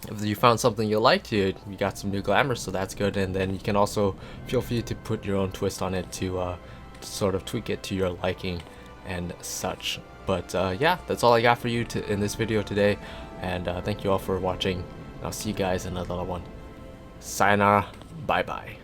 if you found something you liked, you got some new Glamour, so that's good. And then you can also feel free to put your own twist on it to sort of tweak it to your liking and such. But yeah, that's all I got for you in this video today, and thank you all for watching. I'll see you guys in another one. Sayonara, bye bye.